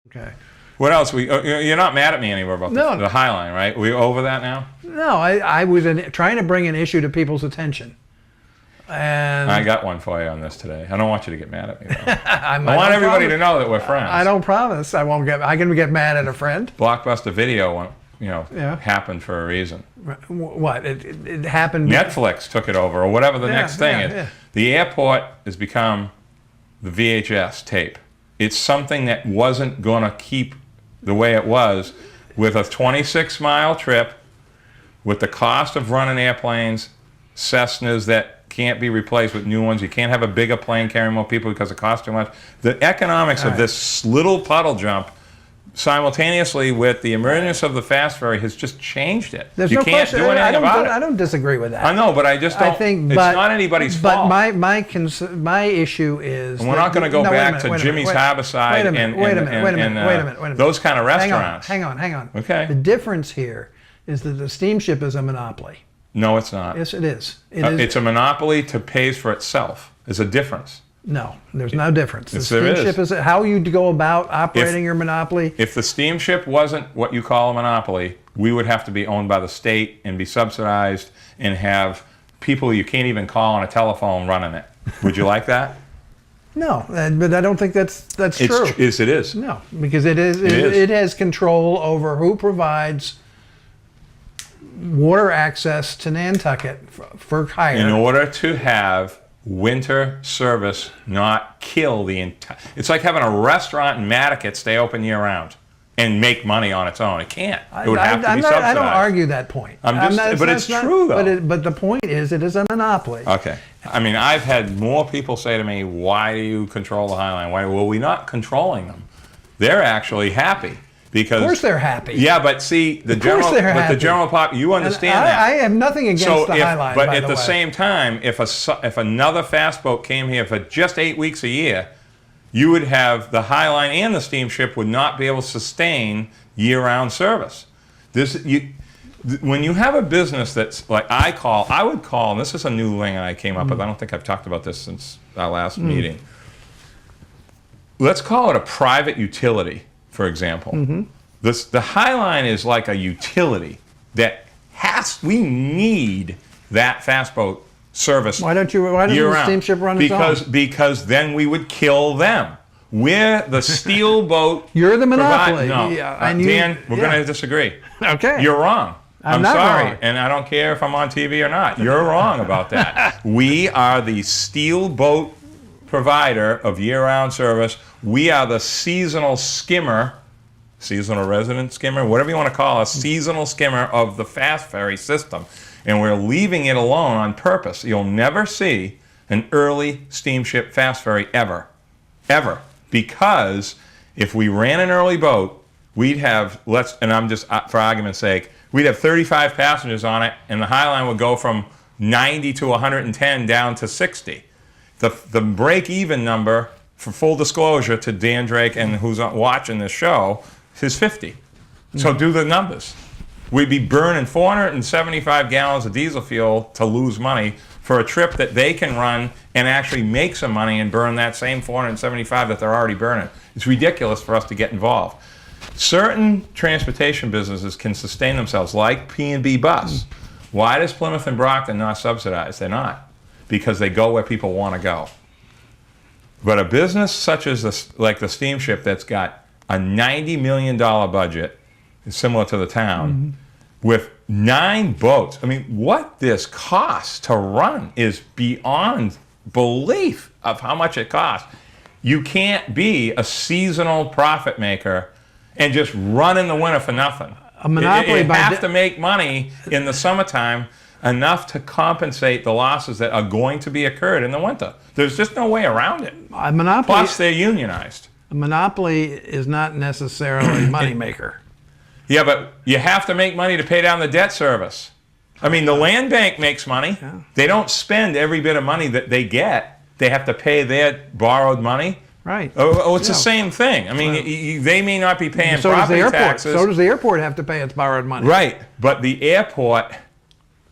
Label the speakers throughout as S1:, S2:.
S1: Okay.
S2: What else? You're not mad at me anymore about the High Line, right? We over that now?
S1: No, I was trying to bring an issue to people's attention. And
S2: I got one for you on this today. I don't want you to get mad at me, though. I want everybody to know that we're friends.
S1: I don't promise I won't get. I can get mad at a friend.
S2: Blockbuster Video, happened for a reason.
S1: What? It happened.
S2: Netflix took it over, or whatever the next thing is.
S1: Yeah.
S2: The airport has become the VHS tape. It's something that wasn't going to keep the way it was with a 26-mile trip, with the cost of running airplanes, Cessnas that can't be replaced with new ones. You can't have a bigger plane carrying more people because it costs too much. The economics of this little puddle jump, simultaneously with the emergence of the fast ferry, has just changed it.
S1: There's
S2: you
S1: no
S2: can't
S1: question.
S2: do anything about it.
S1: I don't disagree with that.
S2: I know, but I just don't. It's not anybody's fault.
S1: But my issue is.
S2: And we're not going to go back to Jimmy's Harborside and those kind of restaurants.
S1: Hang on.
S2: Okay.
S1: The difference here is that the steamship is a monopoly.
S2: No, it's not.
S1: Yes, it is.
S2: It's a monopoly to pays for itself. There's a difference.
S1: No, there's no difference.
S2: Yes,
S1: the steamship is how you go about operating your monopoly.
S2: If the steamship wasn't what you call a monopoly, we would have to be owned by the state and be subsidized and have people you can't even call on a telephone running it. Would you like that?
S1: No, but I don't think that's true.
S2: Yes, it is.
S1: No, because it has control over who provides water access to Nantucket for hire.
S2: In order to have winter service not kill the entire... It's like having a restaurant in Mattocket stay open year-round and make money on its own. It can't. It would have to be subsidized.
S1: I don't argue that point.
S2: But it's true, though.
S1: But the point is, it is a monopoly.
S2: Okay. I mean, I've had more people say to me, why do you control the High Line? Well, we're not controlling them. They're actually happy. Because,
S1: of course they're happy.
S2: Yeah, but see, the general pop, you understand that.
S1: I have nothing against the High Line,
S2: but at the same time, if another fast boat came here for just 8 weeks a year, you would have the High Line and the steamship would not be able to sustain year-round service. When you have a business that's like I would call, and this is a new thing I came up with. I don't think I've talked about this since our last meeting. Let's call it a private utility. For example, the High Line is like a utility that we need that fast boat service.
S1: Why doesn't the steamship run its own?
S2: Because then we would kill them. We're the steel boat.
S1: You're the monopoly.
S2: Dan, we're going to disagree.
S1: Okay.
S2: You're wrong. I'm
S1: not
S2: sorry,
S1: wrong.
S2: and I don't care if I'm on TV or not. You're wrong about that. We are the steel boat provider of year-round service. We are the seasonal skimmer, seasonal resident skimmer, whatever you want to call it, seasonal skimmer of the fast ferry system. And we're leaving it alone on purpose. You'll never see an early steamship fast ferry ever. Ever. Because if we ran an early boat, we'd have, and I'm just, for argument's sake, we'd have 35 passengers on it, and the High Line would go from 90 to 110 down to 60. The break-even number, for full disclosure to Dan Drake and who's watching this show, is 50. So do the numbers. We'd be burning 475 gallons of diesel fuel to lose money for a trip that they can run and actually make some money and burn that same 475 that they're already burning. It's ridiculous for us to get involved. Certain transportation businesses can sustain themselves, like P&B Bus. Why does Plymouth and Brockton not subsidize? They're not. Because they go where people want to go. But a business such as like the steamship that's got a $90 million budget, similar to the town, with 9 boats. I mean, what this costs to run is beyond belief of how much it costs. You can't be a seasonal profit maker and just run in the winter for nothing.
S1: A monopoly.
S2: You have to make money in the summertime enough to compensate the losses that are going to be occurred in the winter. There's just no way around it.
S1: A monopoly,
S2: plus, they're unionized.
S1: A monopoly is not necessarily a moneymaker.
S2: Yeah, but you have to make money to pay down the debt service. I mean, the land bank makes money.
S1: Yeah.
S2: They don't spend every bit of money that they get. They have to pay their borrowed money.
S1: Right.
S2: Oh, it's the same thing. I mean, they may not be paying property taxes.
S1: So does the airport have to pay its borrowed money.
S2: Right, but the airport,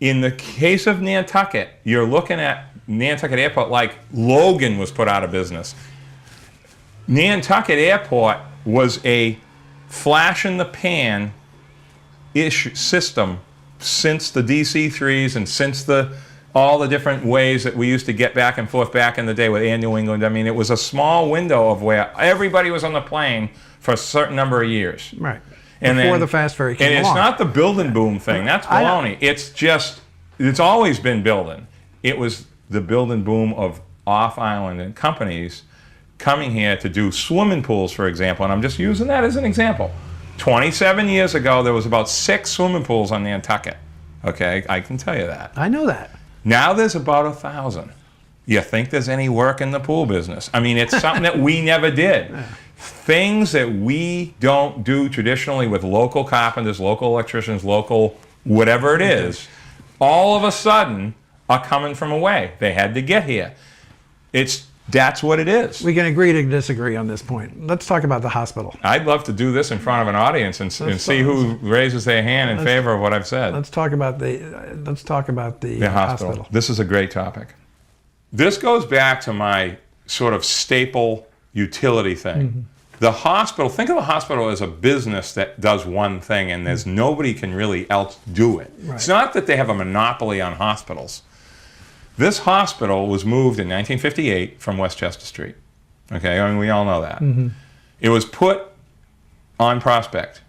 S2: in the case of Nantucket, you're looking at Nantucket Airport like Logan was put out of business. Nantucket Airport was a flash in the pan system since the DC-3s and since all the different ways that we used to get back and forth back in the day with Air New England. I mean, it was a small window of where everybody was on the plane for a certain number of years.
S1: Right.
S2: And
S1: Before
S2: then,
S1: the fast ferry came
S2: and
S1: along.
S2: it's not the building boom thing. That's baloney. It's always been building. It was the building boom of off-island and companies coming here to do swimming pools, for example. And I'm just using that as an example. 27 years ago, there was about 6 swimming pools on Nantucket. Okay, I can tell you that.
S1: I know that.
S2: Now there's about 1,000. You think there's any work in the pool business? I mean, it's something that we never did. Things that we don't do traditionally with local carpenters, local electricians, local whatever it is, all of a sudden are coming from away. They had to get here. That's what it is.
S1: We can agree to disagree on this point. Let's talk about the hospital.
S2: I'd love to do this in front of an audience and see who raises their hand in favor of what I've said.
S1: Let's talk about the hospital.
S2: This is a great topic. This goes back to my sort of staple utility thing. Mm-hmm. The hospital, think of the hospital as a business that does one thing and there's nobody can really else do it. Right. It's not that they have a monopoly on hospitals. This hospital was moved in 1958 from Westchester Street. Okay, I mean, we all know that. Mm-hmm. It was put on Prospect.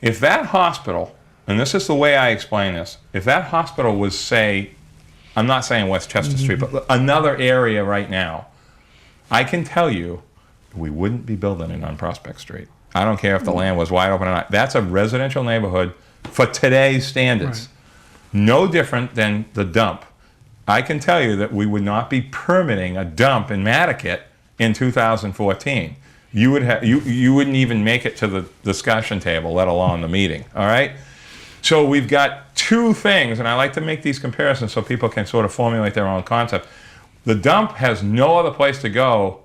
S2: If that hospital, and this is the way I explain this, if that hospital was, say, I'm not saying Westchester Street, but another area right now, I can tell you we wouldn't be building it on Prospect Street. I don't care if the land was wide open or not. That's a residential neighborhood for today's standards. Right. No different than the dump. I can tell you that we would not be permitting a dump in Matticat in 2014. You wouldn't even make it to the discussion table, let alone the meeting, all right? So we've got two things, and I like to make these comparisons so people can sort of formulate their own concept. The dump has no other place to go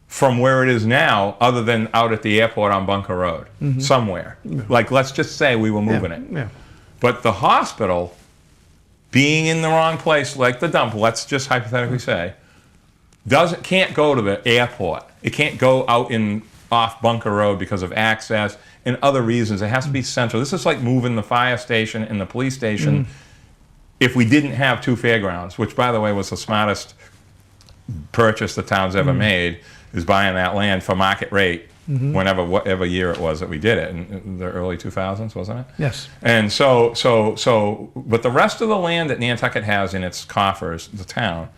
S2: from where it is now other than out at the airport on Bunker Road, somewhere. Yeah. Like, let's just say we were moving it. Yeah. But the hospital, being in the wrong place, like the dump, let's just hypothetically say, can't go to the airport. It can't go out off Bunker Road because of access and other reasons. It has to be central. This is like moving the fire station and the police station if we didn't have 2 fairgrounds, which, by the way, was the smartest purchase the town's ever made, is buying that land for market rate whatever year it was that we did it, in the early 2000s, wasn't it?
S1: Yes.
S2: And but the rest of the land that Nantucket has in its coffers, the town,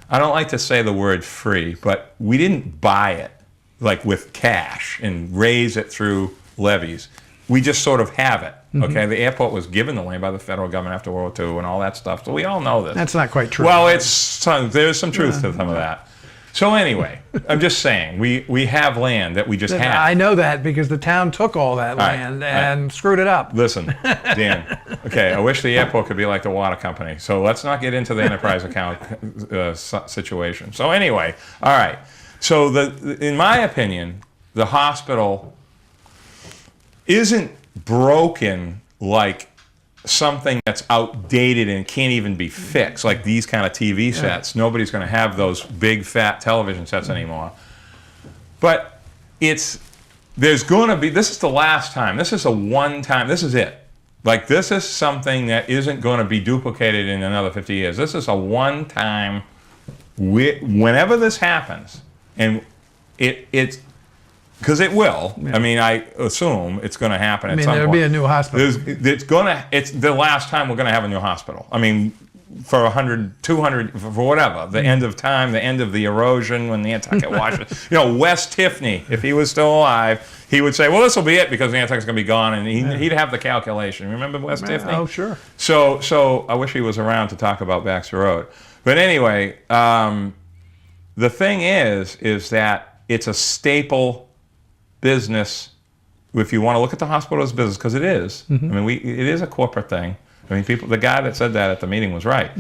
S2: I don't like to say the word free, but we didn't buy it like with cash and raise it through levies. We just sort of have it, okay? The airport was given the land by the federal government after World War II and all that stuff, so we all know this.
S1: That's not quite true.
S2: Well, there's some truth to some of that. So anyway, I'm just saying, we have land that we just have.
S1: I know that because the town took all that land and screwed it up.
S2: Listen, Dan, okay, I wish the airport could be like the water company. So let's not get into the enterprise account situation. So anyway, all right. So in my opinion, the hospital isn't broken like something that's outdated and can't even be fixed, like these kind of TV sets. Nobody's going to have those big fat television sets anymore. But there's going to be, this is the last time, this is a one-time, this is it. Like, this is something that isn't going to be duplicated in another 50 years. This is a one-time, whenever this happens, and it's, because it will. Yeah. I mean, I assume it's going to happen at some point.
S1: There'll be a new hospital.
S2: It's the last time we're going to have a new hospital. I mean, for 100, 200, for whatever. The end of time, the end of the erosion when Nantucket washes. Wes Tiffany, if he was still alive, he would say, well, this will be it because Nantucket's going to be gone. And he'd have the calculation. Remember Wes Tiffany?
S1: Oh, sure.
S2: So I wish he was around to talk about Baxter Road. But anyway, the thing is that it's a staple business, if you want to look at the hospital as business, because it is. I mean, it is a corporate thing. I mean, the guy that said that at the meeting was right.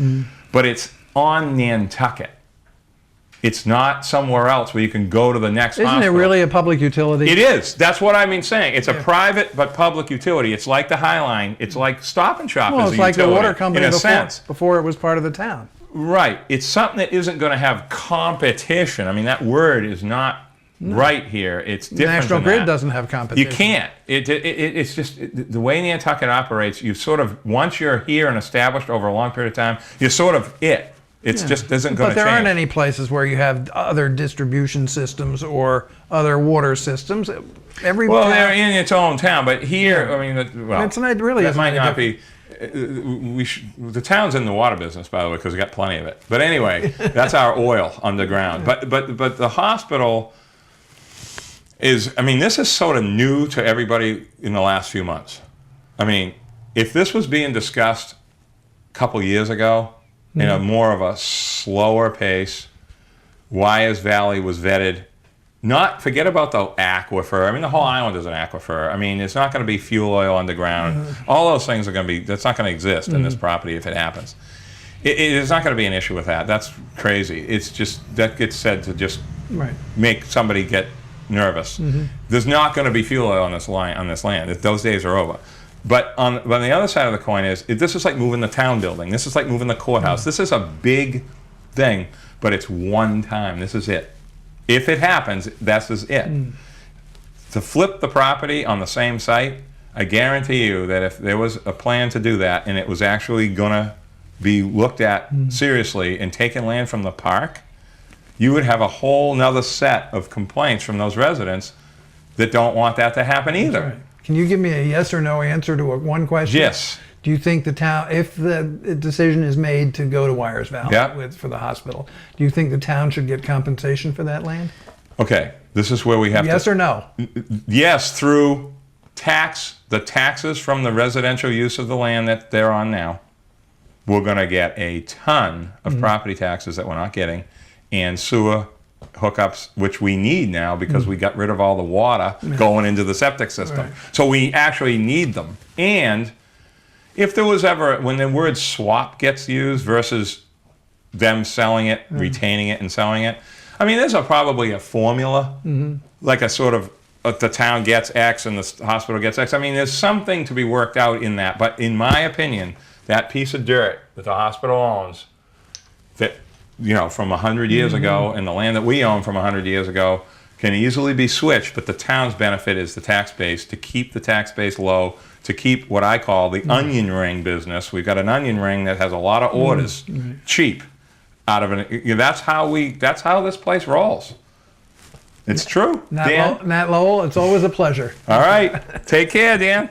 S2: But it's on Nantucket. It's not somewhere else where you can go to the next hospital.
S1: Isn't it really a public utility?
S2: It is. That's what I mean saying. It's a private but public utility. It's like the High Line. It's like Stop and Shop is a utility.
S1: Well, it's like the water company
S2: sense.
S1: Before it was part of the town.
S2: Right. It's something that isn't going to have competition. I mean, that word is not right here. It's different
S1: National
S2: than
S1: Grid
S2: that.
S1: doesn't have competition.
S2: You can't. It's just the way Nantucket operates. You sort of, once you're here and established over a long period of time, you're sort of it. It's just isn't going to change.
S1: But there aren't any places where you have other distribution systems or other water systems. Every
S2: Well,
S1: town,
S2: they're in its own town, but here, I mean, well,
S1: it's not really.
S2: that
S1: isn't
S2: might
S1: any
S2: not
S1: different.
S2: be. The town's in the water business, by the way, because we got plenty of it. But anyway, that's our oil underground. But the hospital is. I mean, this is sort of new to everybody in the last few months. I mean, if this was being discussed a couple years ago in a more of a slower pace, Wyers Valley was vetted. Not forget about the aquifer. I mean, the whole island is an aquifer. I mean, it's not going to be fuel oil underground. All those things are going to be. That's not going to exist in this property if it happens. It is not going to be an issue with that. That's crazy. It's just that gets said to just make somebody get nervous. There's not going to be fuel oil on this land. Those days are over. But on the other side of the coin this is like moving the town building. This is like moving the courthouse. This is a big thing, but it's one time. This is it. If it happens, this is it. To flip the property on the same site, I guarantee you that if there was a plan to do that and it was actually going to be looked at seriously and taking land from the park, you would have a whole nother set of complaints from those residents that don't want that to happen either.
S1: Right. Can you give me a yes or no answer to one question?
S2: Yes.
S1: Do you think the town, if the decision is made to go to Wyers Valley for the hospital, do you think the town should get compensation for that land?
S2: Okay, this is where we have
S1: yes or no?
S2: Yes, through the taxes from the residential use of the land that they're on now. We're going to get a ton of property taxes that we're not getting, and sewer hookups, which we need now because we got rid of all the water going into the septic system.
S1: Right.
S2: So we actually need them. And if there was ever, when the word swap gets used versus them selling it, retaining it, and selling it, I mean, there's probably a formula, like a sort of, the town gets X and the hospital gets X. I mean, there's something to be worked out in that. But in my opinion, that piece of dirt that the hospital owns, that, from 100 years ago, and the land that we own from 100 years ago, can easily be switched, but the town's benefit is the tax base, to keep the tax base low, to keep what I call the onion ring business. We've got an onion ring that has a lot of orders, cheap, out of it. That's how this place rolls. It's true.
S1: Nat Lowell, it's always a pleasure.
S2: All right. Take care, Dan.